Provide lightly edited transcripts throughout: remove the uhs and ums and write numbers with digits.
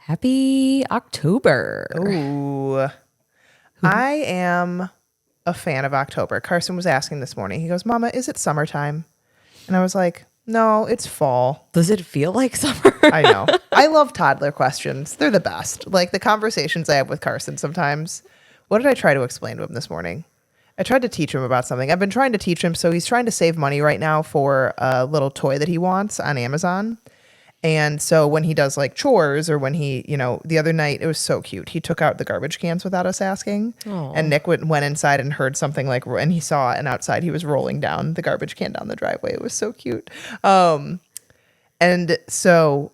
Happy October. Ooh. I am a fan of October. Carson was asking this morning. He goes, Mama, is it summertime? And I was like, no, it's fall. Does it feel like summer? I know. I love toddler questions. They're the best. Like the conversations I have with Carson sometimes. What did I try to explain to him this morning? I tried to teach him about something. I've been trying to teach him. So he's trying to save money right now for a little toy that he wants on Amazon. And so when he does like chores or when he, the other night, it was so cute. He took out the garbage cans without us asking. Aww. And Nick went inside and heard something and he saw it, and outside he was rolling down the garbage can down the driveway. It was so cute. And so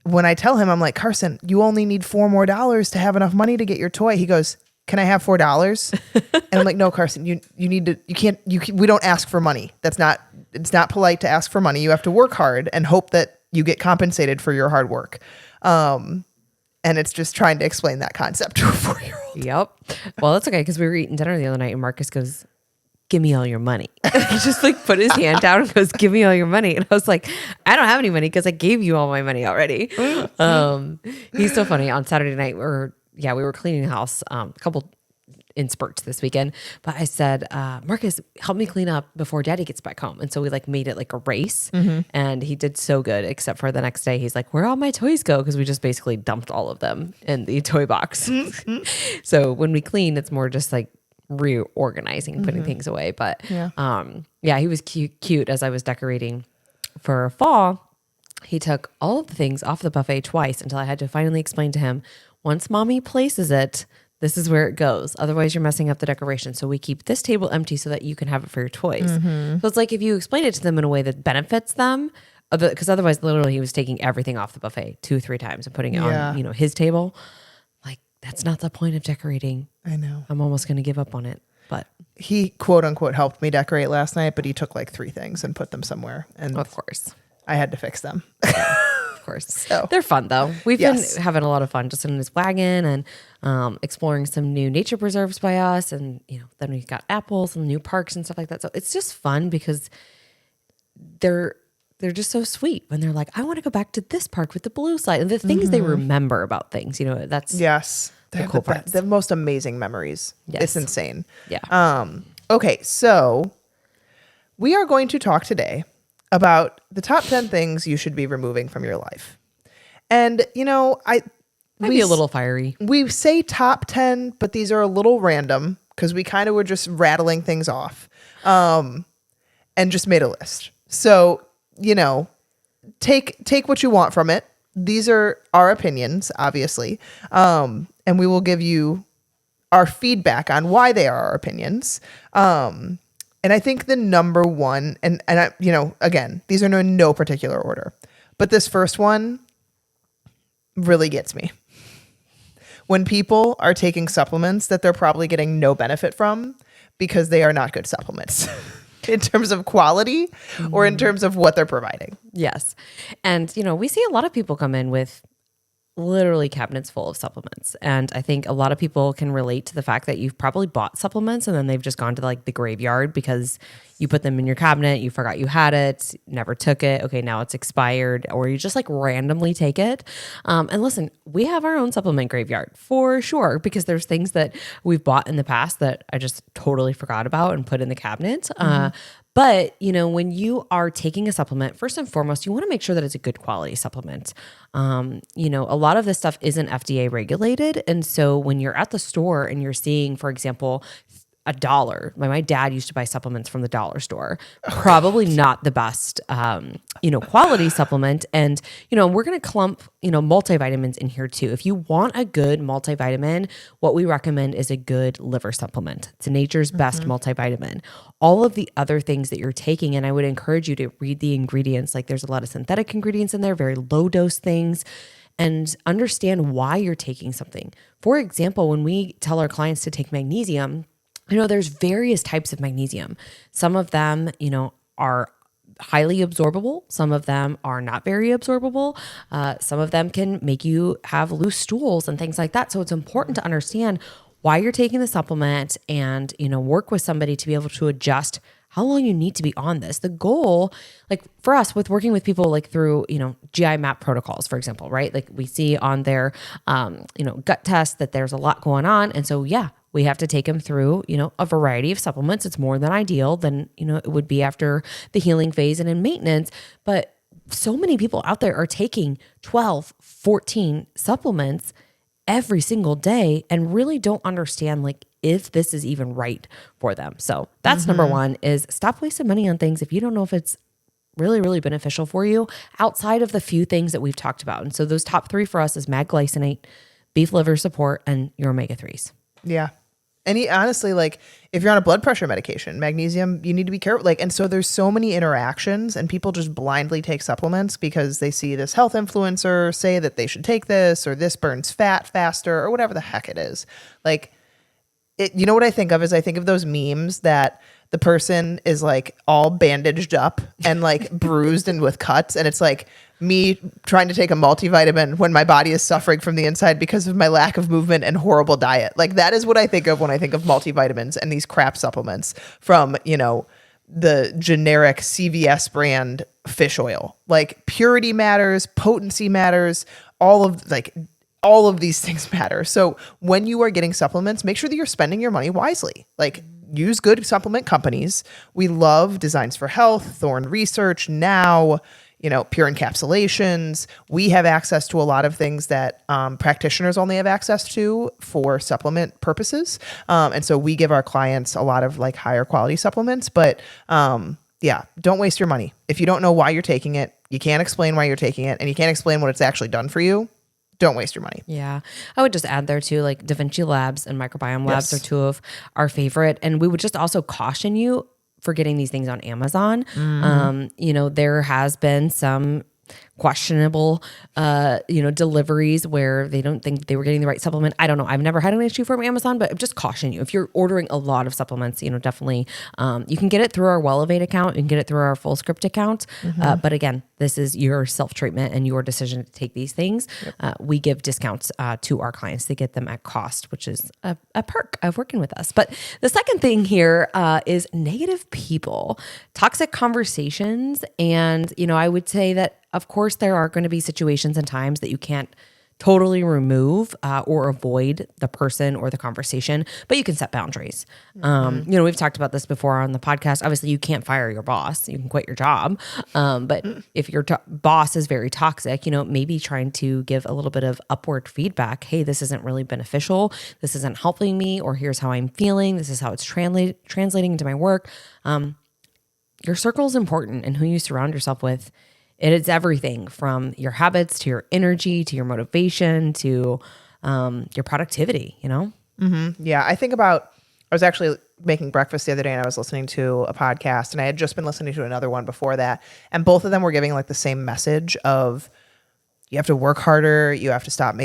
when I tell him, I'm like, Carson, you only need $4 more to have enough money to get your toy. He goes, can I have $4? And I'm like, no, Carson, we don't ask for money. It's not polite to ask for money. You have to work hard and hope that you get compensated for your hard work. And it's just trying to explain that concept to a 4-year-old. Yep. Well, that's okay, because we were eating dinner the other night and Marcus goes, give me all your money. He just like put his hand down and goes, give me all your money. And I was like, I don't have any money because I gave you all my money already. He's so funny. On Saturday night, we were cleaning the house, a couple in spurts this weekend, but I said, Marcus, help me clean up before Daddy gets back home. And so we like made it like a race, and he did so good, except for the next day he's like, where'd all my toys go? Because we just basically dumped all of them in the toy box. So when we clean, it's more just like reorganizing, putting things away. But he was cute as I was decorating for fall. He took all of the things off the buffet twice until I had to finally explain to him, once mommy places it, this is where it goes. Otherwise, you're messing up the decoration. So we keep this table empty so that you can have it for your toys. So it's like if you explain it to them in a way that benefits them, because otherwise, literally, he was taking everything off the buffet 2-3 times and putting it on, his table. Like, that's not the point of decorating. I know. I'm almost going to give up on it. But he quote unquote helped me decorate last night, but he took like 3 things and put them somewhere. And of course, I had to fix them. Course. So, they're fun though. We've been having a lot of fun just in his wagon and exploring some new nature preserves by us. And, then we've got apples and new parks and stuff like that. So it's just fun because they're just so sweet when they're like, I want to go back to this park with the blue slide, and the things they remember about things, that's they're cool parts. The most amazing memories. Yes. It's insane. Yeah. Okay. So we are going to talk today about the top 10 things you should be removing from your life. And, Might be a little fiery. We say top 10, but these are a little random because we kind of were just rattling things off and just made a list. So, take what you want from it. These are our opinions, obviously. And we will give you our feedback on why they are our opinions. And I think the number one, and I, again, these are in no particular order, but this first one really gets me. When people are taking supplements that they're probably getting no benefit from because they are not good supplements in terms of quality or in terms of what they're providing. Yes. And, we see a lot of people come in with literally cabinets full of supplements. And I think a lot of people can relate to the fact that you've probably bought supplements and then they've just gone to like the graveyard because you put them in your cabinet, you forgot you had it, never took it. Okay, now it's expired, or you just like randomly take it. And listen, we have our own supplement graveyard for sure, because there's things that we've bought in the past that I just totally forgot about and put in the cabinet. But, when you are taking a supplement, first and foremost, you want to make sure that it's a good quality supplement. A lot of this stuff isn't FDA regulated. And so when you're at the store and you're seeing, for example, $1, my dad used to buy supplements from the dollar store, probably not the best, quality supplement. And, we're going to clump, multivitamins in here too. If you want a good multivitamin, what we recommend is a good liver supplement. It's nature's best multivitamin. All of the other things that you're taking, and I would encourage you to read the ingredients. Like there's a lot of synthetic ingredients in there, very low dose things, and understand why you're taking something. For example, when we tell our clients to take magnesium, there's various types of magnesium. Some of them, are highly absorbable. Some of them are not very absorbable. Some of them can make you have loose stools and things like that. So it's important to understand why you're taking the supplement and, work with somebody to be able to adjust how long you need to be on this. The goal, like for us with working with people like through, GI map protocols, for example, right? Like we see on their, gut test that there's a lot going on. And so, yeah, we have to take them through, a variety of supplements. It's more than ideal than, it would be after the healing phase and in maintenance. But so many people out there are taking 12, 14 supplements every single day and really don't understand like if this is even right for them. So that's number one, is stop wasting money on things if you don't know if it's really, really beneficial for you outside of the few things that we've talked about. And so those top three for us is magglycinate, beef liver support, and your omega-3s. Yeah. And honestly, like if you're on a blood pressure medication, magnesium, you need to be careful. Like, and so there's so many interactions, and people just blindly take supplements because they see this health influencer say that they should take this, or this burns fat faster, or whatever the heck it is. Like, you know what I think of is I think of those memes that the person is like all bandaged up and like bruised and with cuts. And it's like me trying to take a multivitamin when my body is suffering from the inside because of my lack of movement and horrible diet. Like that is what I think of when I think of multivitamins and these crap supplements from, the generic CVS brand fish oil. Like purity matters, potency matters, all of these things matter. So when you are getting supplements, make sure that you're spending your money wisely. Like use good supplement companies. We love Designs for Health, Thorne Research, Now, Pure Encapsulations. We have access to a lot of things that practitioners only have access to for supplement purposes. And so we give our clients a lot of like higher quality supplements, but don't waste your money. If you don't know why you're taking it, you can't explain why you're taking it, and you can't explain what it's actually done for you, don't waste your money. Yeah. I would just add there too, like Da Vinci Labs and Microbiome Labs are two of our favorite. And we would just also caution you for getting these things on Amazon. There has been some questionable, deliveries where they don't think they were getting the right supplement. I don't know. I've never had an issue from Amazon, but just caution you. If you're ordering a lot of supplements, definitely you can get it through our Wellevate account. You can get it through our Full Script account. But again, this is your self-treatment and your decision to take these things. We give discounts to our clients to get them at cost, which is a perk of working with us. But the second thing here is negative people, toxic conversations. And, I would say that, of course, there are going to be situations and times that you can't totally remove or avoid the person or the conversation, but you can set boundaries. We've talked about this before on the podcast. Obviously, you can't fire your boss. You can quit your job. But if your boss is very toxic, maybe trying to give a little bit of upward feedback. Hey, this isn't really beneficial. This isn't helping me, or here's how I'm feeling. This is how it's translating into my work. Your circle is important, and who you surround yourself with. It is everything from your habits to your energy to your motivation to your productivity, Yeah, I was actually making breakfast the other day, and I was listening to a podcast, and I had just been listening to another one before that. And both of them were giving like the same message of you have to work harder. You have to stop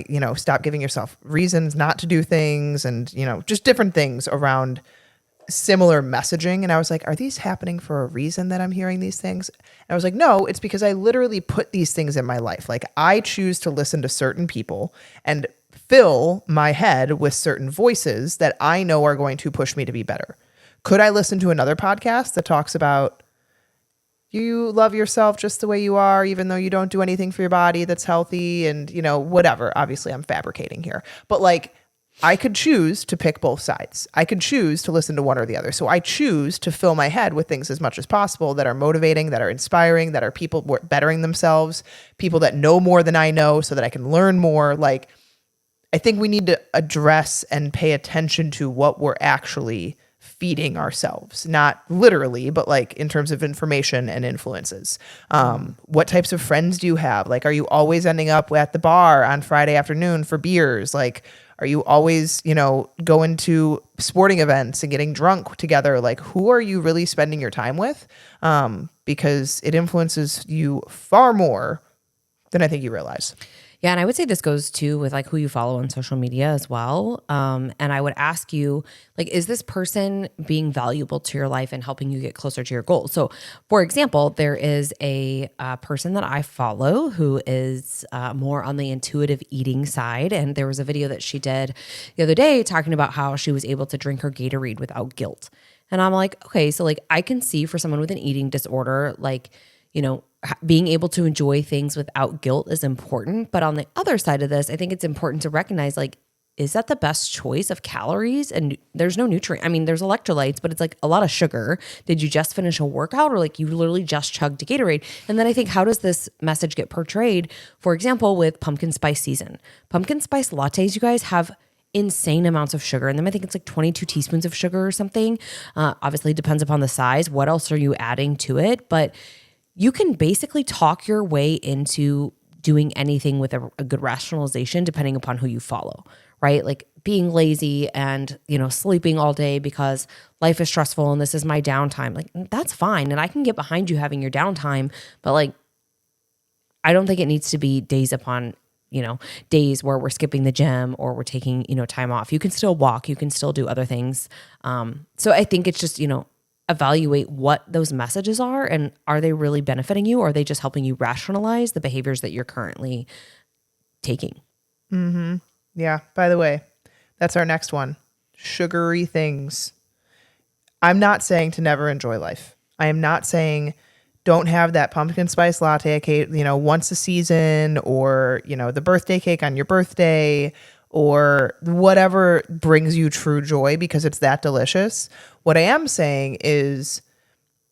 giving yourself reasons not to do things, and, just different things around similar messaging. And I was like, are these happening for a reason that I'm hearing these things? And I was like, no, it's because I literally put these things in my life. Like I choose to listen to certain people and fill my head with certain voices that I know are going to push me to be better. Could I listen to another podcast that talks about you love yourself just the way you are, even though you don't do anything for your body that's healthy and, whatever? Obviously I'm fabricating here, but like, I could choose to pick both sides. I could choose to listen to one or the other. So I choose to fill my head with things as much as possible that are motivating, that are inspiring, that are people bettering themselves, people that know more than I know so that I can learn more. Like, I think we need to address and pay attention to what we're actually feeding ourselves, not literally, but like in terms of information and influences. What types of friends do you have? Like, are you always ending up at the bar on Friday afternoon for beers? Like, are you always, going to sporting events and getting drunk together? Like, who are you really spending your time with? Because it influences you far more than I think you realize. Yeah. And I would say this goes too with like who you follow on social media as well. And I would ask you, like, is this person being valuable to your life and helping you get closer to your goals? So for example, there is a person that I follow who is more on the intuitive eating side. And there was a video that she did the other day talking about how she was able to drink her Gatorade without guilt. And I'm like, okay, so like I can see for someone with an eating disorder, like, being able to enjoy things without guilt is important. But on the other side of this, I think it's important to recognize, like, is that the best choice of calories? And there's no nutrient. I mean, there's electrolytes, but it's like a lot of sugar. Did you just finish a workout, or like you literally just chugged a Gatorade? And then I think, how does this message get portrayed? For example, with pumpkin spice season, pumpkin spice lattes, you guys, have insane amounts of sugar in them. I think it's like 22 teaspoons of sugar or something. Obviously, it depends upon the size. What else are you adding to it? But you can basically talk your way into doing anything with a good rationalization, depending upon who you follow, right? Like being lazy and, sleeping all day because life is stressful and this is my downtime. Like, that's fine. And I can get behind you having your downtime, but like, I don't think it needs to be days upon, days where we're skipping the gym or we're taking, time off. You can still walk, you can still do other things. So I think it's just, evaluate what those messages are, and are they really benefiting you, or are they just helping you rationalize the behaviors that you're currently taking? Mm-hmm. Yeah. By the way, that's our next one. Sugary things. I'm not saying to never enjoy life. I am not saying don't have that pumpkin spice latte, once a season, or, the birthday cake on your birthday, or whatever brings you true joy because it's that delicious. What I am saying is,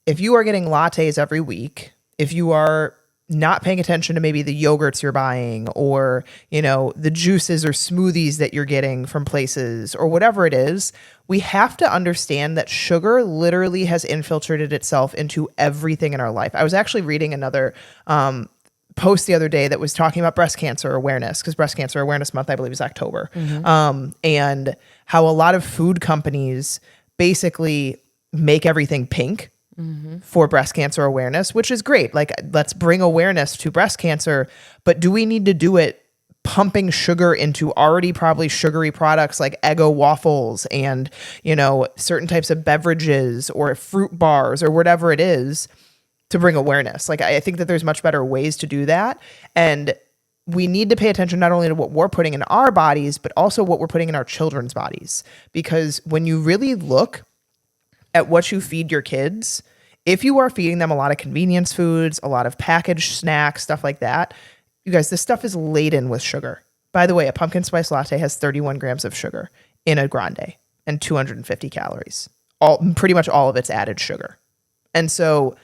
if you are getting lattes every week, if you are not paying attention to maybe the yogurts you're buying, or, the juices or smoothies that you're getting from places, or whatever it is, we have to understand that sugar literally has infiltrated itself into everything in our life. I was actually reading another post the other day that was talking about breast cancer awareness, because Breast Cancer Awareness Month, I believe, is October. Mm-hmm. And how a lot of food companies basically make everything pink for breast cancer awareness, which is great. Like, let's bring awareness to breast cancer, but do we need to do it pumping sugar into already probably sugary products like Eggo waffles and, certain types of beverages or fruit bars or whatever it is, to bring awareness? Like, I think that there's much better ways to do that. And we need to pay attention not only to what we're putting in our bodies, but also what we're putting in our children's bodies. Because when you really look at what you feed your kids, if you are feeding them a lot of convenience foods, a lot of packaged snacks, stuff like that, you guys, this stuff is laden with sugar. By the way, a pumpkin spice latte has 31 grams of sugar in a grande and 250 calories. Pretty much all of it's added sugar. And so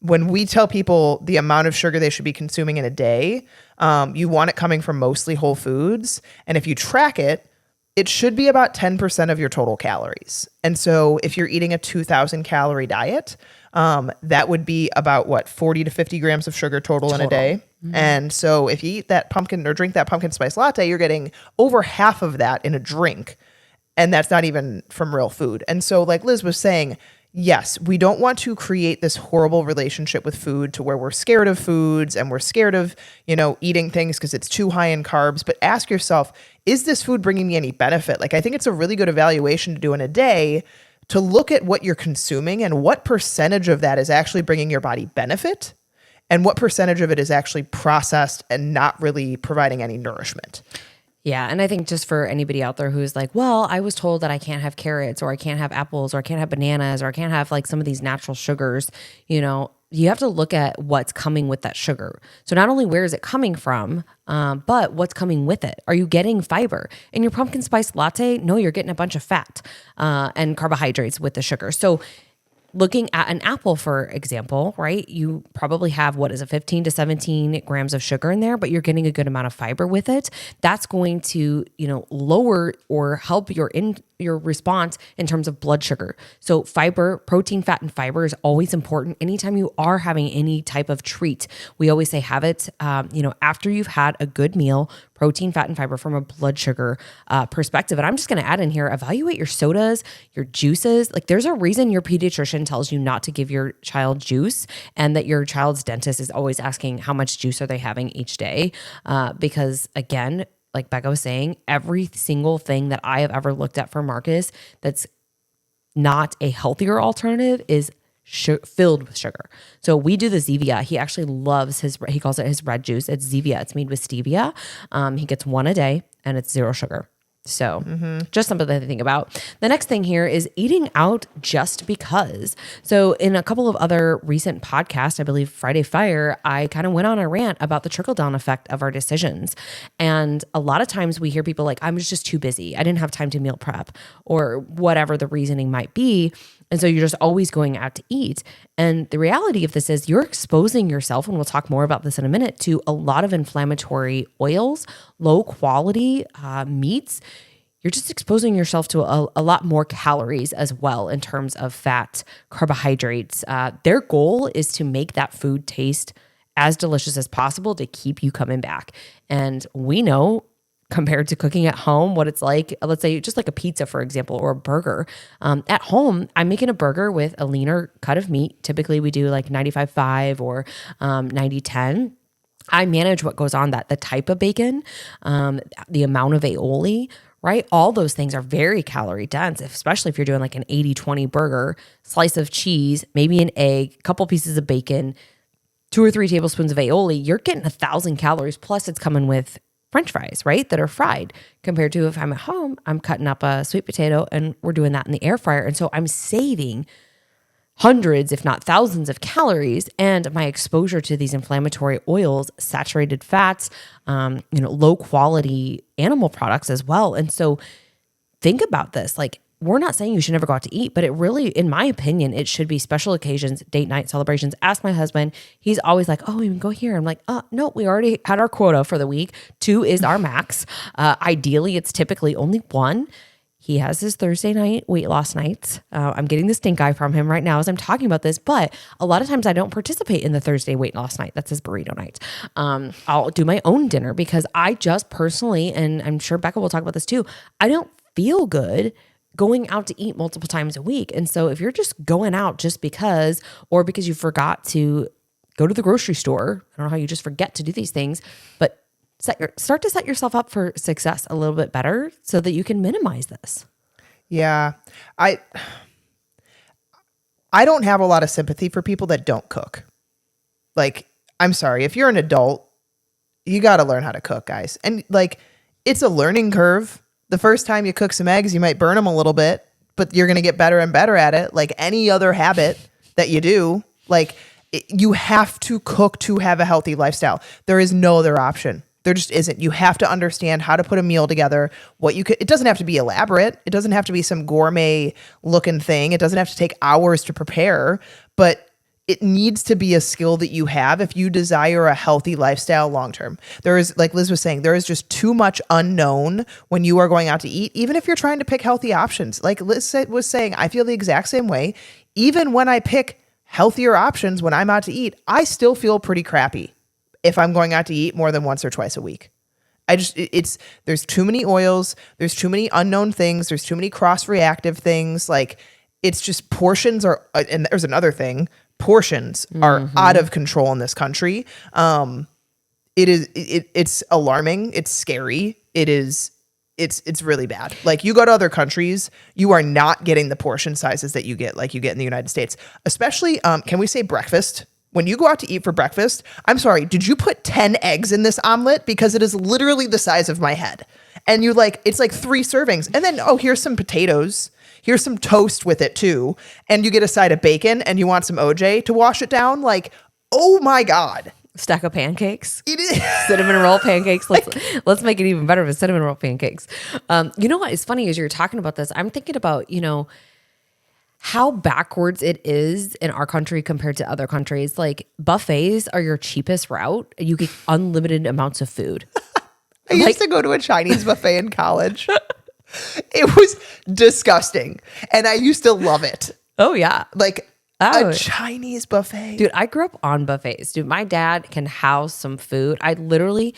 when we tell people the amount of sugar they should be consuming in a day, you want it coming from mostly whole foods. And if you track it, it should be about 10% of your total calories. And so if you're eating a 2,000 calorie diet, that would be about 40 to 50 grams of sugar total in a day. Mm-hmm. And so if you eat that pumpkin or drink that pumpkin spice latte, you're getting over half of that in a drink. And that's not even from real food. And so, like Liz was saying, yes, we don't want to create this horrible relationship with food to where we're scared of foods and we're scared of, eating things because it's too high in carbs. But ask yourself, is this food bringing me any benefit? Like, I think it's a really good evaluation to do in a day, to look at what you're consuming and what percentage of that is actually bringing your body benefit and what percentage of it is actually processed and not really providing any nourishment. Yeah. And I think just for anybody out there who's like, well, I was told that I can't have carrots, or I can't have apples, or I can't have bananas, or I can't have like some of these natural sugars, you have to look at what's coming with that sugar. So not only where is it coming from, but what's coming with it. Are you getting fiber? In your pumpkin spice latte, no, you're getting a bunch of fat and carbohydrates with the sugar. So looking at an apple, for example, right? You probably have, 15 to 17 grams of sugar in there, but you're getting a good amount of fiber with it. That's going to, lower or help your response in terms of blood sugar. So fiber, protein, fat, and fiber is always important. Anytime you are having any type of treat, we always say have it, after you've had a good meal, protein, fat, and fiber from a blood sugar perspective. And I'm just going to add in here, evaluate your sodas, your juices. Like, there's a reason your pediatrician tells you not to give your child juice, and that your child's dentist is always asking how much juice are they having each day. Because again, like Becca was saying, every single thing that I have ever looked at for Marcus that's not a healthier alternative is filled with sugar. So we do the Zevia. He actually loves he calls it his red juice. It's Zevia. It's made with stevia. He gets one a day and it's 0 sugar. So just something to think about. The next thing here is eating out just because. So in a couple of other recent podcasts, I believe Friday Fire, I kind of went on a rant about the trickle down effect of our decisions. And a lot of times we hear people like, I was just too busy. I didn't have time to meal prep or whatever the reasoning might be. And so you're just always going out to eat. And the reality of this is you're exposing yourself, and we'll talk more about this in a minute, to a lot of inflammatory oils, low quality meats. You're just exposing yourself to a lot more calories as well in terms of fat, carbohydrates. Their goal is to make that food taste as delicious as possible to keep you coming back. And we know, compared to cooking at home, what it's like, let's say just like a pizza, for example, or a burger. At home, I'm making a burger with a leaner cut of meat. Typically we do like 95.5 or 90-10. I manage what goes on that, the type of bacon, the amount of aioli, right? All those things are very calorie dense, especially if you're doing like an 80-20 burger, slice of cheese, maybe an egg, a couple pieces of bacon, 2 or 3 tablespoons of aioli. You're getting 1,000 calories, plus it's coming with French fries, right? That are fried, compared to if I'm at home, I'm cutting up a sweet potato and we're doing that in the air fryer. And so I'm saving hundreds, if not thousands of calories, and my exposure to these inflammatory oils, saturated fats, low quality animal products as well. And so think about this. Like, we're not saying you should never go out to eat, but it really, in my opinion, it should be special occasions, date night celebrations. Ask my husband. He's always like, oh, we can go here. I'm like, no, we already had our quota for the week. 2 is our max. Ideally, it's typically only 1. He has his Thursday night weight loss nights. I'm getting the stink eye from him right now as I'm talking about this, but a lot of times I don't participate in the Thursday weight loss night. That's his burrito night. I'll do my own dinner because I just personally, and I'm sure Becca will talk about this too, I don't feel good going out to eat multiple times a week. And so if you're just going out just because, or because you forgot to go to the grocery store, I don't know how you just forget to do these things, but start to set yourself up for success a little bit better so that you can minimize this. Yeah. I don't have a lot of sympathy for people that don't cook. Like, I'm sorry, if you're an adult, you got to learn how to cook, guys. And like, it's a learning curve. The first time you cook some eggs, you might burn them a little bit, but you're going to get better and better at it. Like any other habit that you do, like you have to cook to have a healthy lifestyle. There is no other option. There just isn't. You have to understand how to put a meal together. It doesn't have to be elaborate. It doesn't have to be some gourmet looking thing. It doesn't have to take hours to prepare, but it needs to be a skill that you have if you desire a healthy lifestyle long-term. There is, like Liz was saying, there is just too much unknown when you are going out to eat, even if you're trying to pick healthy options. Like Liz was saying, I feel the exact same way. Even when I pick healthier options when I'm out to eat, I still feel pretty crappy if I'm going out to eat more than once or twice a week. There's too many oils, there's too many unknown things, there's too many cross-reactive things. Like, it's just portions are, and there's another thing, portions are out of control in this country. It's alarming. It's scary. It's really bad. Like, you go to other countries, you are not getting the portion sizes that you get in the United States, especially, can we say breakfast? When you go out to eat for breakfast, I'm sorry, did you put 10 eggs in this omelet? Because it is literally the size of my head. And it's like 3 servings. And then, here's some potatoes. Here's some toast with it too. And you get a side of bacon and you want some OJ to wash it down. Like, oh my God. Stack of pancakes. It is. Cinnamon roll pancakes. Let's make it even better with cinnamon roll pancakes. You know what is funny is you're talking about this. I'm thinking about, how backwards it is in our country compared to other countries. Like, buffets are your cheapest route. You get unlimited amounts of food. I used to go to a Chinese buffet in college. It was disgusting. And I used to love it. Oh, yeah. A Chinese buffet. Dude, I grew up on buffets. Dude, my dad can house some food. The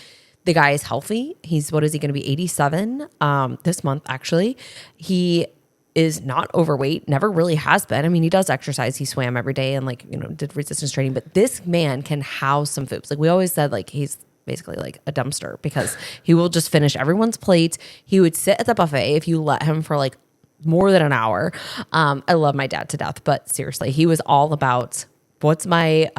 guy is healthy. What is he going to be, 87 this month, actually. He is not overweight, never really has been. I mean, he does exercise. He swam every day and did resistance training. But this man can house some foods. Like, we always said, he's basically like a dumpster because he will just finish everyone's plate. He would sit at the buffet if you let him for more than an hour. I love my dad to death, but seriously, he was all about what's my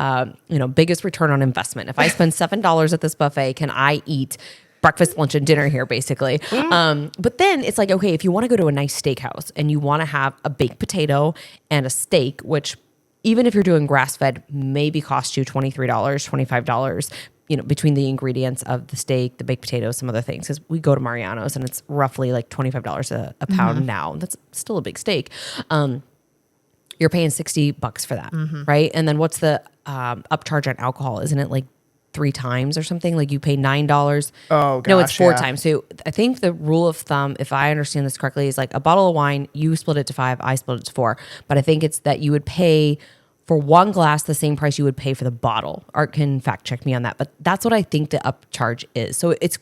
biggest return on investment. If I spend $7 at this buffet, can I eat breakfast, lunch, and dinner here, basically. But then it's like, okay, if you want to go to a nice steakhouse and you want to have a baked potato and a steak, which even if you're doing grass-fed, maybe cost you $23, $25, between the ingredients of the steak, the baked potatoes, some other things. Because we go to Mariano's and it's roughly like $25 a pound now. That's still a big steak. You're paying $60 for that, right? And then what's the upcharge on alcohol? Isn't it like 3 times or something? Like you pay $9. Oh, gosh. No, it's 4 times. So I think the rule of thumb, if I understand this correctly, is like a bottle of wine, you split it to 5, I split it to 4. But I think it's that you would pay for one glass the same price you would pay for the bottle. Art can fact check me on that. But that's what I think the upcharge is. So it's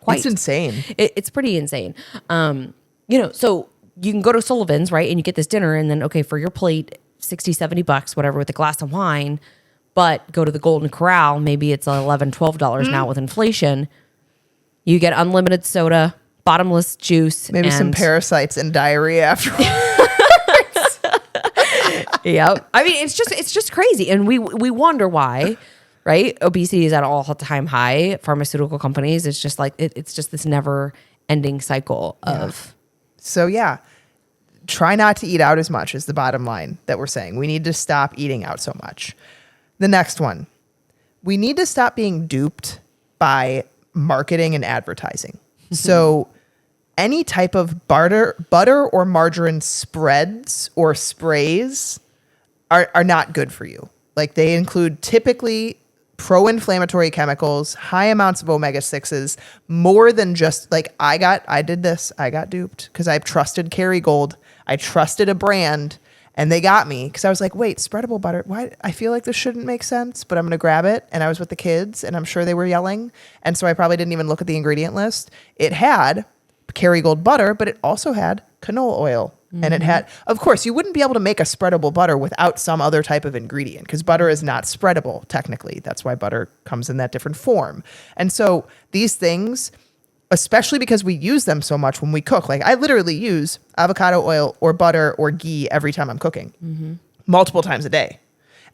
quite... It's insane. It's pretty insane. So you can go to Sullivan's, right? And you get this dinner and then, okay, for your plate, $60, $70, whatever, with a glass of wine. But go to the Golden Corral, maybe it's $11, $12 now with inflation. You get unlimited soda, bottomless juice. Maybe some parasites and diarrhea afterwards. Yep. I mean, it's just crazy. And we wonder why, right? Obesity is at an all-time high. Pharmaceutical companies, it's just like, it's just this never-ending cycle of... So yeah, try not to eat out as much is the bottom line that we're saying. We need to stop eating out so much. The next one, we need to stop being duped by marketing and advertising. So any type of butter or margarine spreads or sprays are not good for you. Like they include typically pro-inflammatory chemicals, high amounts of omega-6s, more than just like I got duped because I trusted Kerrygold. I trusted a brand and they got me because I was like, wait, spreadable butter. Why? I feel like this shouldn't make sense, but I'm going to grab it. And I was with the kids and I'm sure they were yelling. And so I probably didn't even look at the ingredient list. It had Kerrygold butter, but it also had canola oil. And it had, of course, you wouldn't be able to make a spreadable butter without some other type of ingredient because butter is not spreadable technically. That's why butter comes in that different form. And so these things, especially because we use them so much when we cook, like I literally use avocado oil or butter or ghee every time I'm cooking, multiple times a day.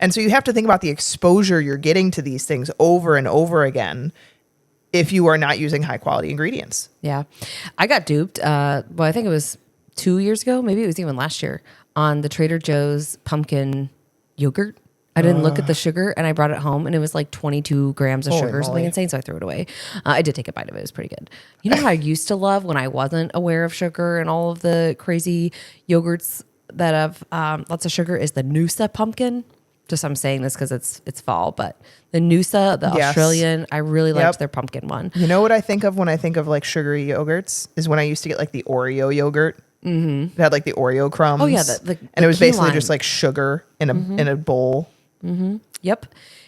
And so you have to think about the exposure you're getting to these things over and over again if you are not using high quality ingredients. Yeah. I got duped. I think it was 2 years ago, maybe it was even last year, on the Trader Joe's pumpkin yogurt. I didn't look at the sugar and I brought it home and it was like 22 grams of sugar or something insane. So I threw it away. I did take a bite of it. It was pretty good. You know how I used to love when I wasn't aware of sugar and all of the crazy yogurts that have lots of sugar is the Noosa pumpkin. Just I'm saying this because it's fall, but the Noosa, the Australian, I really liked their pumpkin one. You know what I think of when I think of like sugary yogurts is when I used to get like the Oreo yogurt. It had like the Oreo crumbs. Oh yeah, and it was basically just like sugar in a bowl. Yep.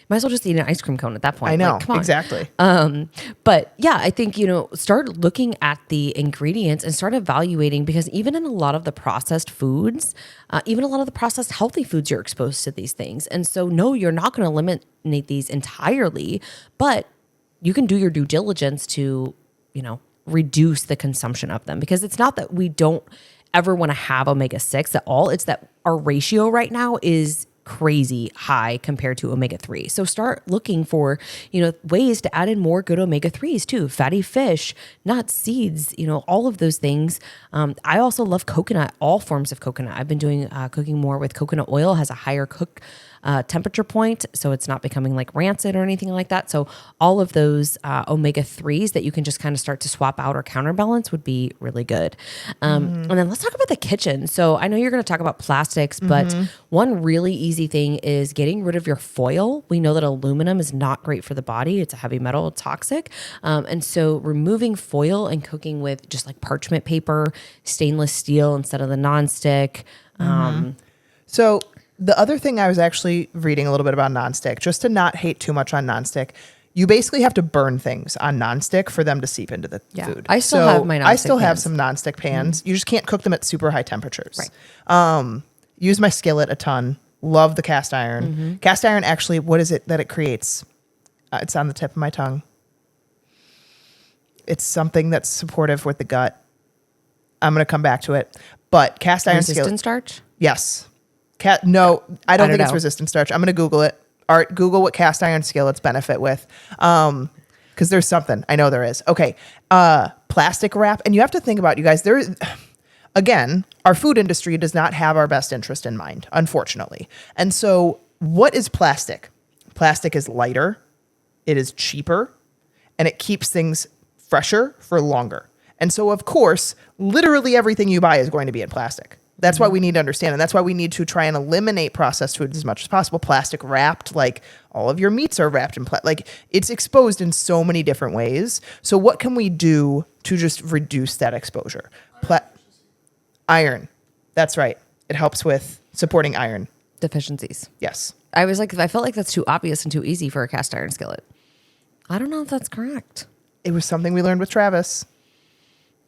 Might as well just eat an ice cream cone at that point. I know, like, come on. exactly. But yeah, I think, start looking at the ingredients and start evaluating because even in a lot of the processed foods, even a lot of the processed healthy foods, you're exposed to these things. And so no, you're not going to eliminate these entirely, but you can do your due diligence to, reduce the consumption of them because it's not that we don't ever want to have omega-6 at all. It's that our ratio right now is crazy high compared to omega-3. So start looking for, ways to add in more good omega-3s too. Fatty fish, nuts, seeds, all of those things. I also love coconut, all forms of coconut. I've been doing cooking more with coconut oil, has a higher cook temperature point, so it's not becoming like rancid or anything like that. So all of those omega-3s that you can just kind of start to swap out or counterbalance would be really good. And then let's talk about the kitchen. So I know you're going to talk about plastics, but one really easy thing is getting rid of your foil. We know that aluminum is not great for the body. It's a heavy metal, toxic. And so removing foil and cooking with just like parchment paper, stainless steel instead of the nonstick. So the other thing I was actually reading a little bit about nonstick, just to not hate too much on nonstick, you basically have to burn things on nonstick for them to seep into the food. I still have my nonstick I still have pans. some nonstick pans. You just can't cook them at super high temperatures. Right. Use my skillet a ton. Love the cast iron. Cast iron actually, what is it that it creates? It's on the tip of my tongue. It's something that's supportive with the gut. I'm going to come back to it. But cast iron skillet. Resistant starch? Yes. No, I don't think it's resistant starch. I'm going to Google it. Art, Google what cast iron skillets benefit with. because there's something. I know there is. Okay. Plastic wrap. And you have to think about, you guys, again, our food industry does not have our best interest in mind, unfortunately. And so what is plastic? Plastic is lighter, it is cheaper, and it keeps things fresher for longer. And so, of course, literally everything you buy is going to be in plastic. That's why we need to understand. And that's why we need to try and eliminate processed foods as much as possible. Plastic wrapped, like all of your meats are wrapped in plastic. Like it's exposed in so many different ways. So what can we do to just reduce that exposure? Iron. That's right. It helps with supporting iron deficiencies. Yes. I felt like that's too obvious and too easy for a cast iron skillet. I don't know if that's correct. It was something we learned with Travis.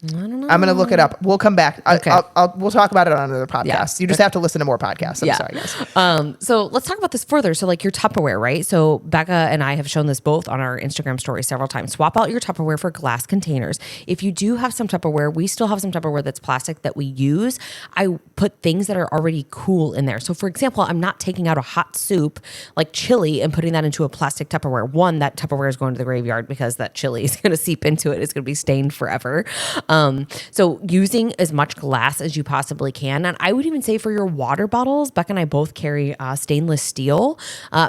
I don't know. I'm going to look it up. We'll come back. Okay. We'll talk about it on another podcast. Yeah. You just have to listen to more podcasts. I'm sorry, guys. So let's talk about this further. So like your Tupperware, right? So Becca and I have shown this both on our Instagram story several times. Swap out your Tupperware for glass containers. If you do have some Tupperware, we still have some Tupperware that's plastic that we use. I put things that are already cool in there. So for example, I'm not taking out a hot soup like chili and putting that into a plastic Tupperware. One, that Tupperware is going to the graveyard because that chili is going to seep into it. It's going to be stained forever. So using as much glass as you possibly can. And I would even say for your water bottles, Becca and I both carry stainless steel,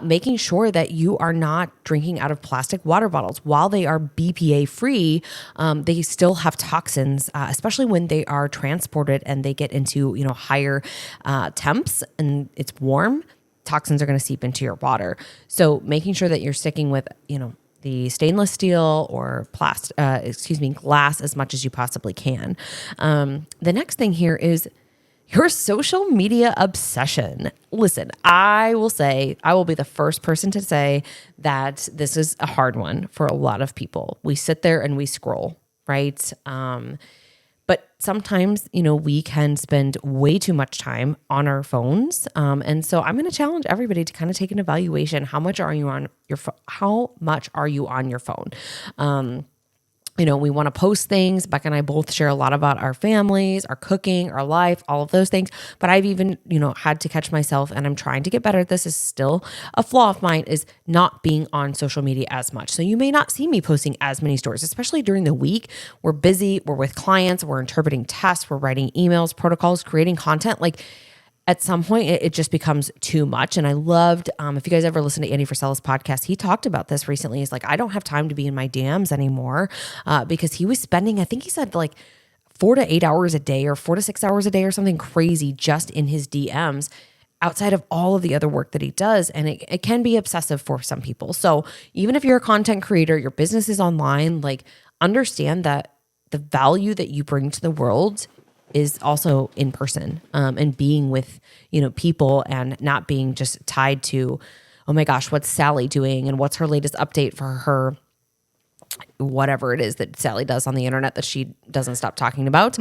making sure that you are not drinking out of plastic water bottles. While they are BPA free, they still have toxins, especially when they are transported and they get into, higher temps and it's warm. Toxins are going to seep into your water. So making sure that you're sticking with, the stainless steel or glass as much as you possibly can. The next thing here is your social media obsession. Listen, I will be the first person to say that this is a hard one for a lot of people. We sit there and we scroll, right? But sometimes, we can spend way too much time on our phones. And so I'm going to challenge everybody to kind of take an evaluation. How much are you on your phone? How much are you on your phone? We want to post things. Becca and I both share a lot about our families, our cooking, our life, all of those things. But I've even, had to catch myself, and I'm trying to get better at this. Is still a flaw of mine, is not being on social media as much. So you may not see me posting as many stories, especially during the week. We're busy. We're with clients. We're interpreting tests. We're writing emails, protocols, creating content. Like, at some point, it just becomes too much. And I loved, if you guys ever listen to Andy Frisella's podcast, he talked about this recently. He's like, I don't have time to be in my DMs anymore because he was spending, I think he said like 4 to 8 hours a day or 4 to 6 hours a day or something crazy just in his DMs outside of all of the other work that he does. And it can be obsessive for some people. So even if you're a content creator, your business is online, like understand that the value that you bring to the world is also in person and being with, people and not being just tied to, oh my gosh, what's Sally doing? And what's her latest update for her, whatever it is that Sally does on the internet that she doesn't stop talking about.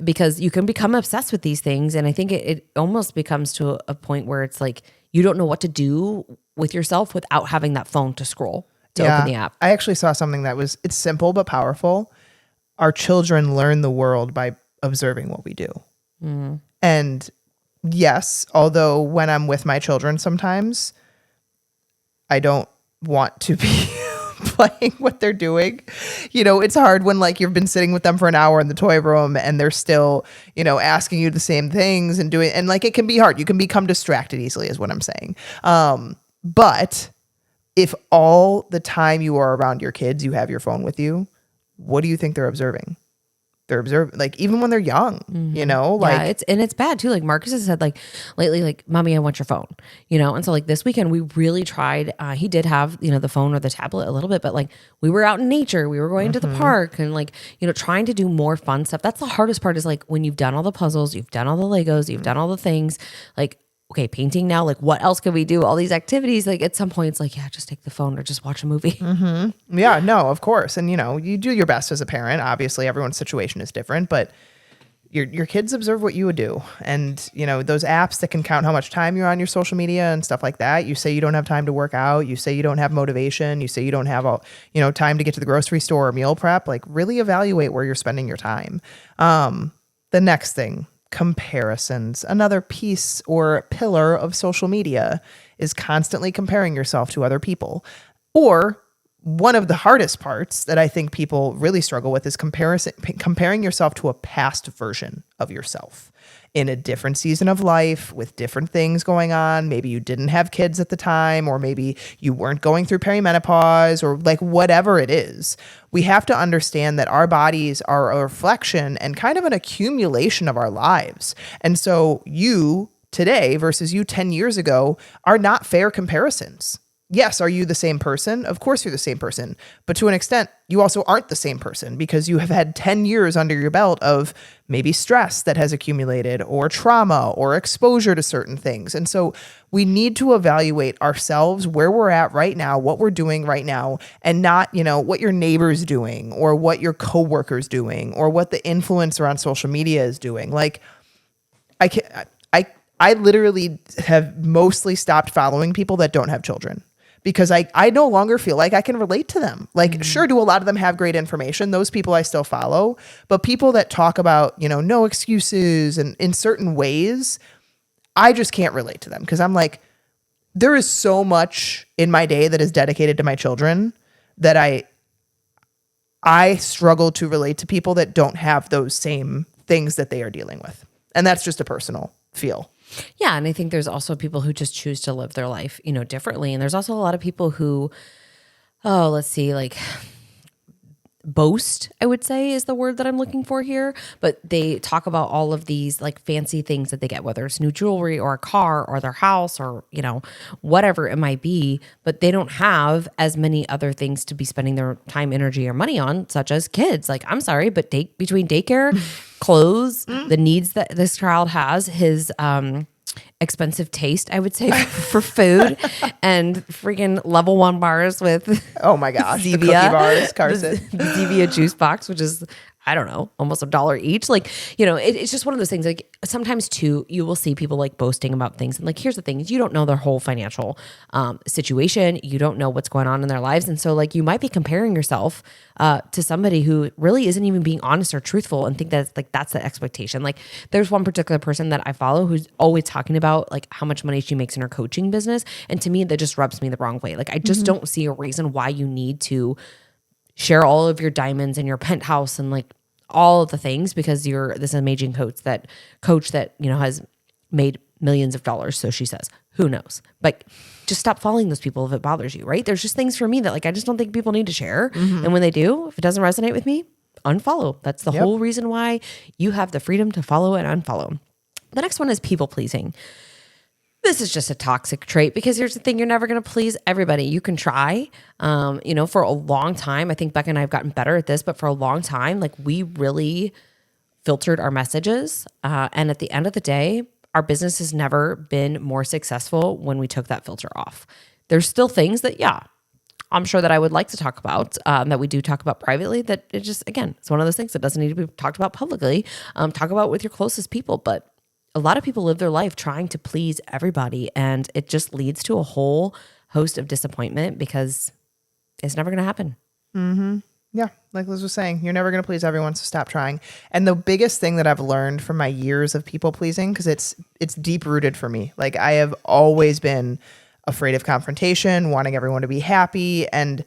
Because you can become obsessed with these things. And I think it almost becomes to a point where it's like, you don't know what to do with yourself without having that phone to scroll to open the app. I actually saw something it's simple but powerful. Our children learn the world by observing what we do. Mm. And yes, although when I'm with my children, sometimes I don't want to be playing what they're doing. It's hard when like you've been sitting with them for an hour in the toy room and they're still, asking you the same things and doing, and like, it can be hard. You can become distracted easily is what I'm saying. But if all the time you are around your kids, you have your phone with you, what do you think they're observing? They're observing, like, even when they're young, like, it's bad too. Like Marcus has said, like lately, like, mommy, I want your phone, And so like this weekend we really tried, he did have, the phone or the tablet a little bit, but like we were out in nature, we were going to the park and like, trying to do more fun stuff. That's the hardest part, is like when you've done all the puzzles, you've done all the Legos, you've done all the things, like, okay, painting now, like what else can we do? All these activities, like at some point it's like, yeah, just take the phone or just watch a movie. Mm-hmm. Yeah, no, of course. And, you do your best as a parent. Obviously, everyone's situation is different, but your kids observe what you would do. And, those apps that can count how much time you're on your social media and stuff like that. You say you don't have time to work out. You say you don't have motivation. You say you don't have, time to get to the grocery store or meal prep. Like, really evaluate where you're spending your time. The next thing, comparisons. Another piece or pillar of social media is constantly comparing yourself to other people, or one of the hardest parts that I think people really struggle with is comparing yourself to a past version of yourself in a different season of life with different things going on. Maybe you didn't have kids at the time, or maybe you weren't going through perimenopause, or like whatever it is. We have to understand that our bodies are a reflection and kind of an accumulation of our lives. And so you today versus you 10 years ago are not fair comparisons. Yes, are you the same person? Of course you're the same person. But to an extent, you also aren't the same person because you have had 10 years under your belt of maybe stress that has accumulated, or trauma, or exposure to certain things. And so we need to evaluate ourselves, where we're at right now, what we're doing right now, and not, what your neighbor's doing, or what your coworker's doing, or what the influencer on social media is doing. Like, I literally have mostly stopped following people that don't have children, because I no longer feel like I can relate to them. Like, sure, do a lot of them have great information? Those people I still follow. But people that talk about, no excuses and in certain ways, I just can't relate to them, because I'm like, there is so much in my day that is dedicated to my children that I struggle to relate to people that don't have those same things that they are dealing with. And that's just a personal feel. Yeah. And I think there's also people who just choose to live their life, differently. And there's also a lot of people who, like boast, I would say is the word that I'm looking for here. But they talk about all of these like fancy things that they get, whether it's new jewelry or a car or their house or, whatever it might be. But they don't have as many other things to be spending their time, energy, or money on, such as kids. Like, I'm sorry, but between daycare, clothes, the needs that this child has, his expensive taste, I would say, for food, and freaking level 1 bars with oh my gosh, Zevia, the cookie bars, Carson. the Zevia juice box, which is, I don't know, almost $1 each. Like, it's just one of those things. Like, sometimes too, you will see people like boasting about things. And like, here's the thing, is you don't know their whole financial situation. You don't know what's going on in their lives. And so like, you might be comparing yourself to somebody who really isn't even being honest or truthful, and think that's the expectation. Like, there's one particular person that I follow who's always talking about like how much money she makes in her coaching business. And to me, that just rubs me the wrong way. Like, I just don't see a reason why you need to share all of your diamonds and your penthouse and like all of the things because you're this amazing coach that has made millions of dollars. So she says, who knows? But just stop following those people if it bothers you, right? There's just things for me that like I just don't think people need to share. And when they do, if it doesn't resonate with me, unfollow. That's the whole reason why you have the freedom to follow and unfollow. The next one is people pleasing. This is just a toxic trait because here's the thing, you're never going to please everybody. You can try, for a long time. I think Becca and I have gotten better at this, but for a long time, like we really filtered our messages. And at the end of the day, our business has never been more successful when we took that filter off. There's still things that, I'm sure that I would like to talk about, that we do talk about privately, that it just, again, it's one of those things that doesn't need to be talked about publicly. Talk about with your closest people, but a lot of people live their life trying to please everybody, and it just leads to a whole host of disappointment because it's never going to happen. Mm-hmm. Yeah, like Liz was saying, you're never going to please everyone, so stop trying. And the biggest thing that I've learned from my years of people pleasing, because it's deep rooted for me. Like, I have always been afraid of confrontation, wanting everyone to be happy, and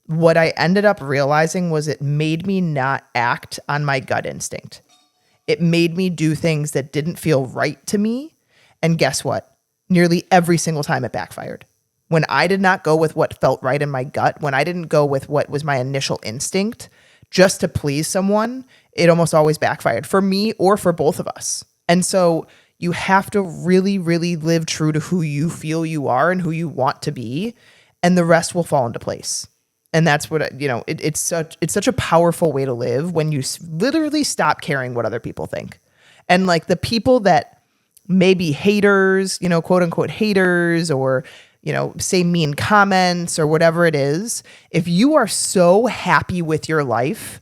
what I ended up realizing was it made me not act on my gut instinct. It made me do things that didn't feel right to me. And guess what? Nearly every single time it backfired. When I did not go with what felt right in my gut, when I didn't go with what was my initial instinct just to please someone, it almost always backfired for me or for both of us. And so you have to really, really live true to who you feel you are and who you want to be, and the rest will fall into place. And that's what, it's such a powerful way to live when you literally stop caring what other people think. And like the people that may be haters, quote unquote haters, or, say mean comments or whatever it is, if you are so happy with your life,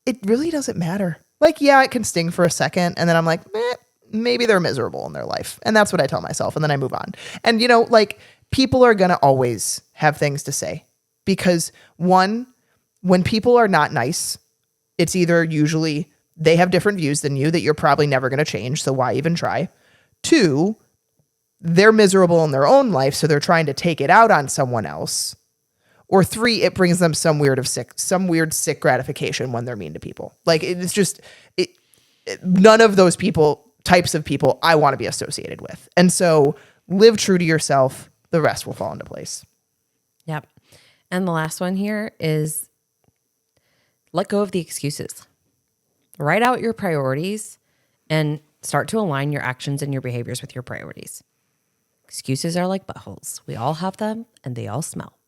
it really doesn't matter. Like, yeah, it can sting for a second. And then I'm like, maybe they're miserable in their life. And that's what I tell myself. And then I move on. And, like people are going to always have things to say. Because one, when people are not nice, it's either usually they have different views than you that you're probably never going to change. So why even try? Two, they're miserable in their own life. So they're trying to take it out on someone else. Or 3, it brings them some weird sick gratification when they're mean to people. Like it's just none of those types of people I want to be associated with. And so live true to yourself. The rest will fall into place. Yep. And the last one here is let go of the excuses. Write out your priorities and start to align your actions and your behaviors with your priorities. Excuses are like buttholes. We all have them and they all smell.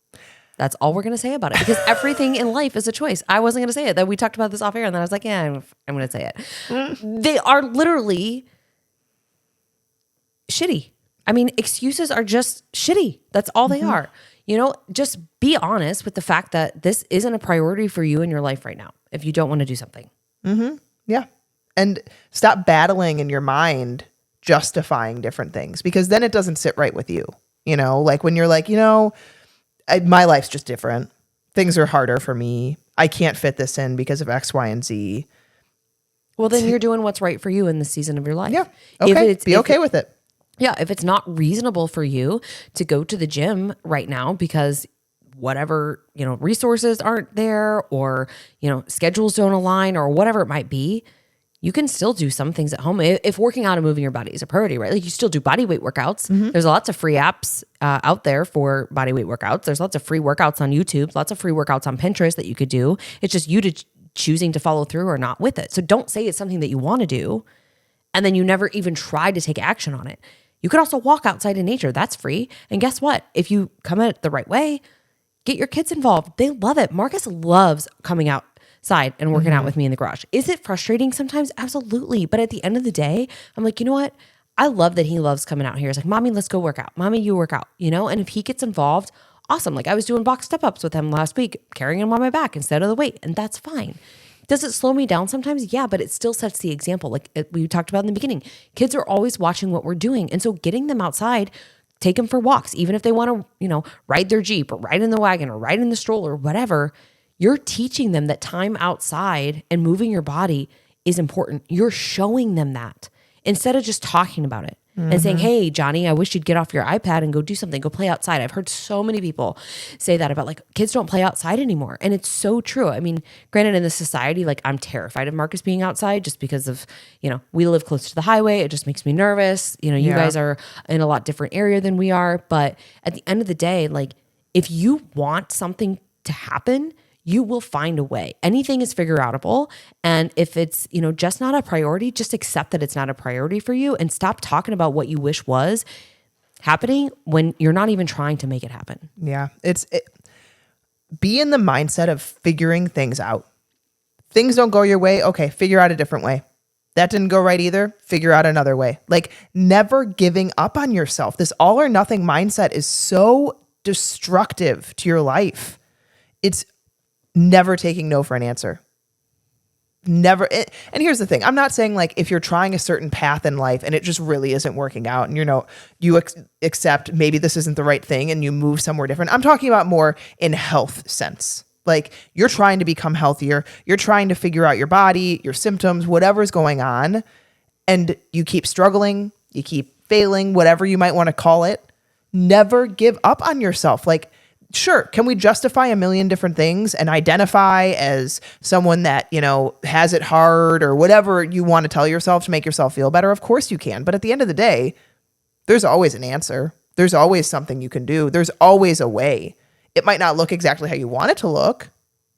That's all we're going to say about it, because everything in life is a choice. I wasn't going to say it. That we talked about this off air, and then I was like, yeah, I'm going to say it. They are literally shitty. I mean, excuses are just shitty. That's all they are. Just be honest with the fact that this isn't a priority for you in your life right now if you don't want to do something. Yeah. And stop battling in your mind justifying different things, because then it doesn't sit right with you. Like when you're like, my life's just different. Things are harder for me. I can't fit this in because of X, Y, and Z. Well, then you're doing what's right for you in the season of your life. Yeah. Okay. Be okay with it. Yeah. If it's not reasonable for you to go to the gym right now because whatever, resources aren't there, or, schedules don't align, or whatever it might be, you can still do some things at home. If working out and moving your body is a priority, right? Like you still do body weight workouts. There's lots of free apps out there for body weight workouts. There's lots of free workouts on YouTube, lots of free workouts on Pinterest that you could do. It's just you choosing to follow through or not with it. So don't say it's something that you want to do and then you never even try to take action on it. You could also walk outside in nature. That's free. And guess what? If you come at it the right way, get your kids involved. They love it. Marcus loves coming outside and working out with me in the garage. Is it frustrating sometimes? Absolutely. But at the end of the day, I'm like, you know what? I love that he loves coming out here. He's like, Mommy, let's go work out. Mommy, you work out, And if he gets involved, awesome. Like I was doing box step-ups with him last week, carrying him on my back instead of the weight. And that's fine. Does it slow me down sometimes? Yeah, but it still sets the example. Like we talked about in the beginning, kids are always watching what we're doing. And so getting them outside, take them for walks, even if they want to, ride their Jeep or ride in the wagon or ride in the stroller or whatever, you're teaching them that time outside and moving your body is important. You're showing them that instead of just talking about it and saying, hey, Johnny, I wish you'd get off your iPad and go do something, go play outside. I've heard so many people say that about like kids don't play outside anymore. And it's so true. I mean, granted in this society, like I'm terrified of Marcus being outside just because of, we live close to the highway. It just makes me nervous. You guys are in a lot different area than we are. But at the end of the day, like if you want something to happen, you will find a way. Anything is figure outable. And if it's, just not a priority, just accept that it's not a priority for you and stop talking about what you wish was happening when you're not even trying to make it happen. Yeah. Be in the mindset of figuring things out. Things don't go your way. Okay. Figure out a different way. That didn't go right either. Figure out another way. Like never giving up on yourself. This all or nothing mindset is so destructive to your life. It's never taking no for an answer. Never. And here's the thing. I'm not saying like if you're trying a certain path in life and it just really isn't working out and you accept maybe this isn't the right thing and you move somewhere different. I'm talking about more in health sense. Like you're trying to become healthier. You're trying to figure out your body, your symptoms, whatever's going on. And you keep struggling. You keep failing, whatever you might want to call it. Never give up on yourself. Like, sure, can we justify a million different things and identify as someone that, has it hard or whatever you want to tell yourself to make yourself feel better? Of course you can. But at the end of the day, there's always an answer. There's always something you can do. There's always a way. It might not look exactly how you want it to look,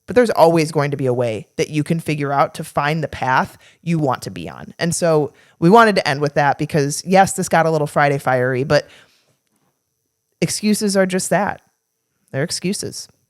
but there's always going to be a way that you can figure out to find the path you want to be on. And so we wanted to end with that because yes, this got a little Friday fiery, but excuses are just that. They're excuses.